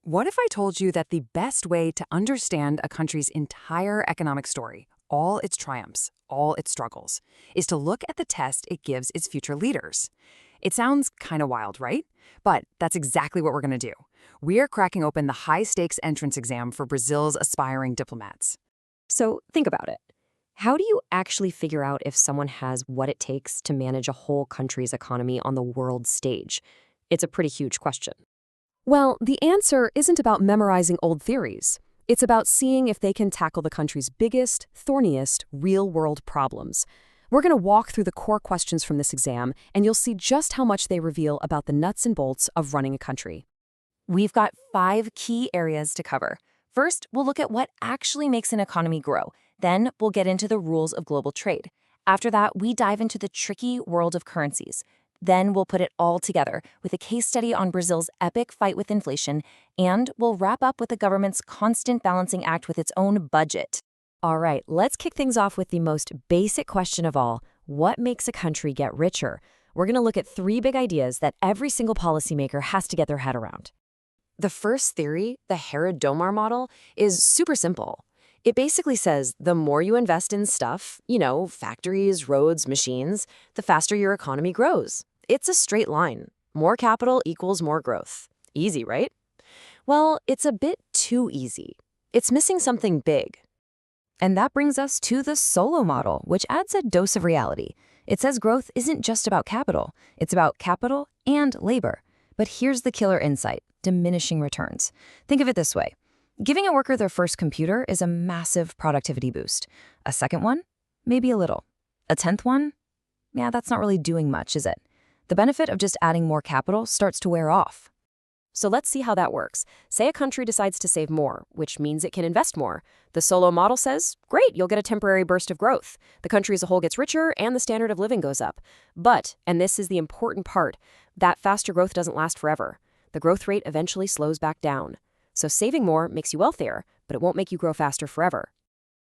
What if I told you that the best way to understand a country's entire economic story, all its triumphs, all its struggles, is to look at the test it gives its future leaders? It sounds kind of wild, right? But that's exactly what we're going to do. We're cracking open the high-stakes entrance exam for Brazil's aspiring diplomats. So think about it. How do you actually figure out if someone has what it takes to manage a whole country's economy on the world stage? It's a pretty huge question. Well, the answer isn't about memorizing old theories. It's about seeing if they can tackle the country's biggest, thorniest, real-world problems. We're going to walk through the core questions from this exam, and you'll see just how much they reveal about the nuts and bolts of running a country. We've got 5 key areas to cover. First, we'll look at what actually makes an economy grow. Then, we'll get into the rules of global trade. After that, we dive into the tricky world of currencies. Then we'll put it all together with a case study on Brazil's epic fight with inflation, and we'll wrap up with the government's constant balancing act with its own budget. All right, let's kick things off with the most basic question of all. What makes a country get richer? We're going to look at 3 big ideas that every single policymaker has to get their head around. The first theory, the Herod-Domar model, is super simple. It basically says the more you invest in stuff, factories, roads, machines, the faster your economy grows. It's a straight line. More capital equals more growth. Easy, right? Well, it's a bit too easy. It's missing something big. And that brings us to the solo model, which adds a dose of reality. It says growth isn't just about capital. It's about capital and labor. But here's the killer insight: diminishing returns. Think of it this way. Giving a worker their first computer is a massive productivity boost. A second one? Maybe a little. A 10th one? Yeah, that's not really doing much, is it? The benefit of just adding more capital starts to wear off. So let's see how that works. Say a country decides to save more, which means it can invest more. The solo model says, great, you'll get a temporary burst of growth. The country as a whole gets richer and the standard of living goes up. But, and this is the important part, that faster growth doesn't last forever. The growth rate eventually slows back down. So saving more makes you wealthier, but it won't make you grow faster forever.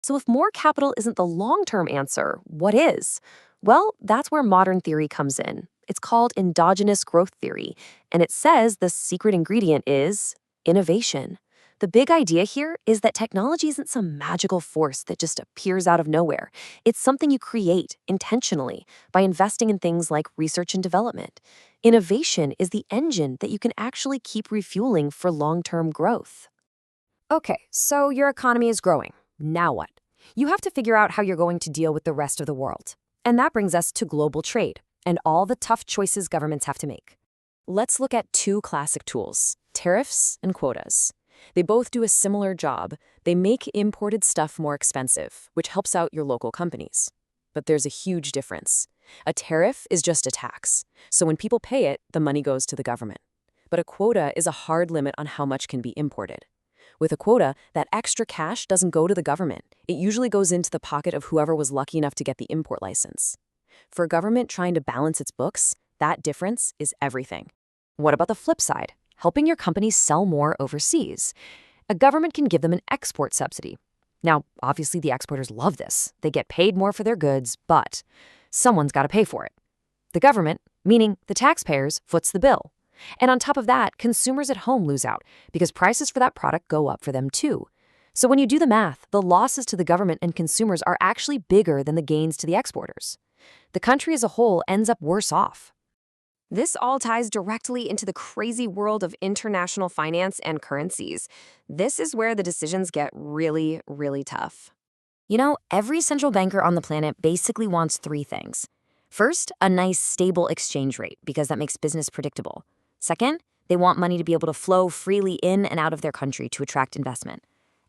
So if more capital isn't the long-term answer, what is? Well, that's where modern theory comes in. It's called endogenous growth theory, and it says the secret ingredient is innovation. The big idea here is that technology isn't some magical force that just appears out of nowhere. It's something you create intentionally by investing in things like research and development. Innovation is the engine that you can actually keep refueling for long-term growth. Okay, so your economy is growing. Now what? You have to figure out how you're going to deal with the rest of the world. And that brings us to global trade and all the tough choices governments have to make. Let's look at 2 classic tools, tariffs and quotas. They both do a similar job. They make imported stuff more expensive, which helps out your local companies. But there's a huge difference. A tariff is just a tax. So when people pay it, the money goes to the government. But a quota is a hard limit on how much can be imported. With a quota, that extra cash doesn't go to the government. It usually goes into the pocket of whoever was lucky enough to get the import license. For a government trying to balance its books, that difference is everything. What about the flip side? Helping your companies sell more overseas. A government can give them an export subsidy. Now, obviously the exporters love this. They get paid more for their goods, but someone's got to pay for it. The government, meaning the taxpayers, foots the bill. And on top of that, consumers at home lose out because prices for that product go up for them too. So when you do the math, the losses to the government and consumers are actually bigger than the gains to the exporters. The country as a whole ends up worse off. This all ties directly into the crazy world of international finance and currencies. This is where the decisions get really, really tough. Every central banker on the planet basically wants 3 things. First, a nice, stable exchange rate, because that makes business predictable. Second, they want money to be able to flow freely in and out of their country to attract investment.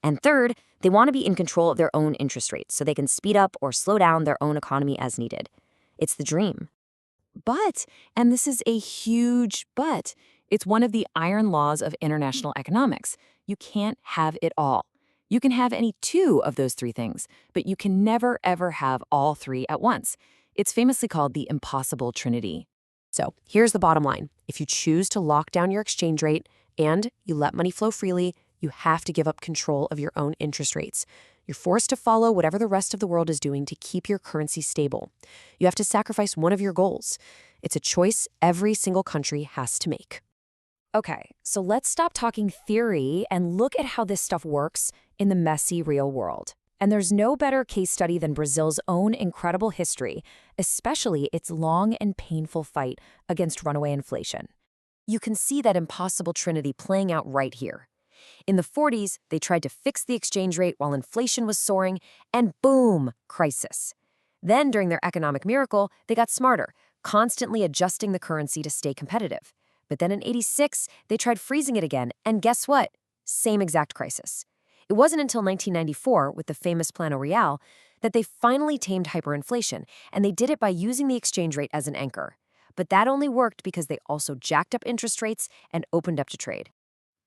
And third, they want to be in control of their own interest rates so they can speed up or slow down their own economy as needed. It's the dream. But, and this is a huge but, it's one of the iron laws of international economics. You can't have it all. You can have any 2 of those 3 things, but you can never, ever have all 3 at once. It's famously called the impossible trinity. So here's the bottom line. If you choose to lock down your exchange rate and you let money flow freely, you have to give up control of your own interest rates. You're forced to follow whatever the rest of the world is doing to keep your currency stable. You have to sacrifice one of your goals. It's a choice every single country has to make. Okay, so let's stop talking theory and look at how this stuff works in the messy real world. And there's no better case study than Brazil's own incredible history, especially its long and painful fight against runaway inflation. You can see that impossible trinity playing out right here. In the 40s, they tried to fix the exchange rate while inflation was soaring, and boom, crisis. Then, during their economic miracle, they got smarter, constantly adjusting the currency to stay competitive. But then in '86, they tried freezing it again, and guess what? Same exact crisis. It wasn't until 1994, with the famous Plano Real, that they finally tamed hyperinflation, and they did it by using the exchange rate as an anchor. But that only worked because they also jacked up interest rates and opened up to trade.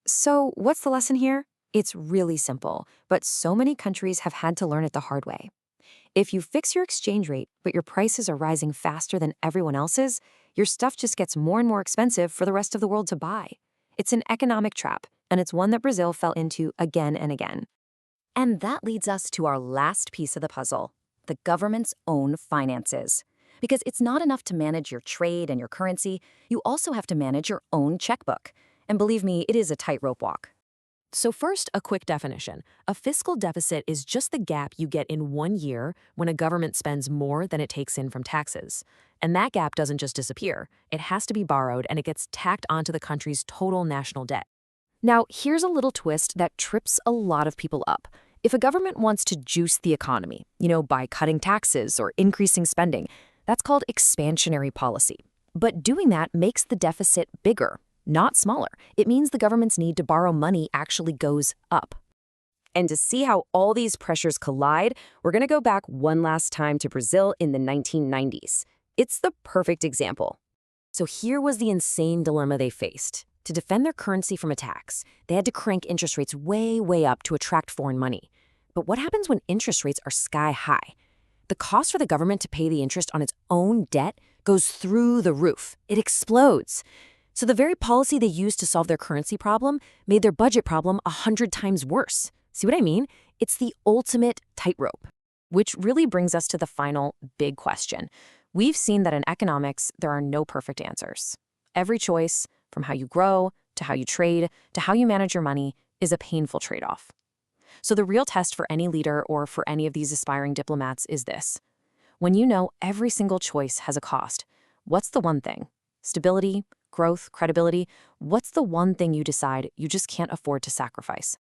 So, what's the lesson here? It's really simple, but so many countries have had to learn it the hard way. If you fix your exchange rate, but your prices are rising faster than everyone else's, your stuff just gets more and more expensive for the rest of the world to buy. It's an economic trap, and it's one that Brazil fell into again and again. And that leads us to our last piece of the puzzle, the government's own finances. Because it's not enough to manage your trade and your currency, you also have to manage your own checkbook. And believe me, it is a tightrope walk. So first, a quick definition. A fiscal deficit is just the gap you get in 1 year when a government spends more than it takes in from taxes. And that gap doesn't just disappear. It has to be borrowed, and it gets tacked onto the country's total national debt. Now, here's a little twist that trips a lot of people up. If a government wants to juice the economy, by cutting taxes or increasing spending, that's called expansionary policy. But doing that makes the deficit bigger, not smaller. It means the government's need to borrow money actually goes up. And to see how all these pressures collide, we're going to go back one last time to Brazil in the 1990s. It's the perfect example. So here was the insane dilemma they faced. To defend their currency from attacks, they had to crank interest rates way, way up to attract foreign money. But what happens when interest rates are sky high? The cost for the government to pay the interest on its own debt goes through the roof. It explodes. So the very policy they used to solve their currency problem made their budget problem 100 times worse. See what I mean? It's the ultimate tightrope. Which really brings us to the final big question. We've seen that in economics, there are no perfect answers. Every choice, from how you grow, to how you trade, to how you manage your money, is a painful trade-off. So the real test for any leader or for any of these aspiring diplomats is this. When you know every single choice has a cost, what's the one thing? Stability, growth, credibility, what's the one thing you decide you just can't afford to sacrifice?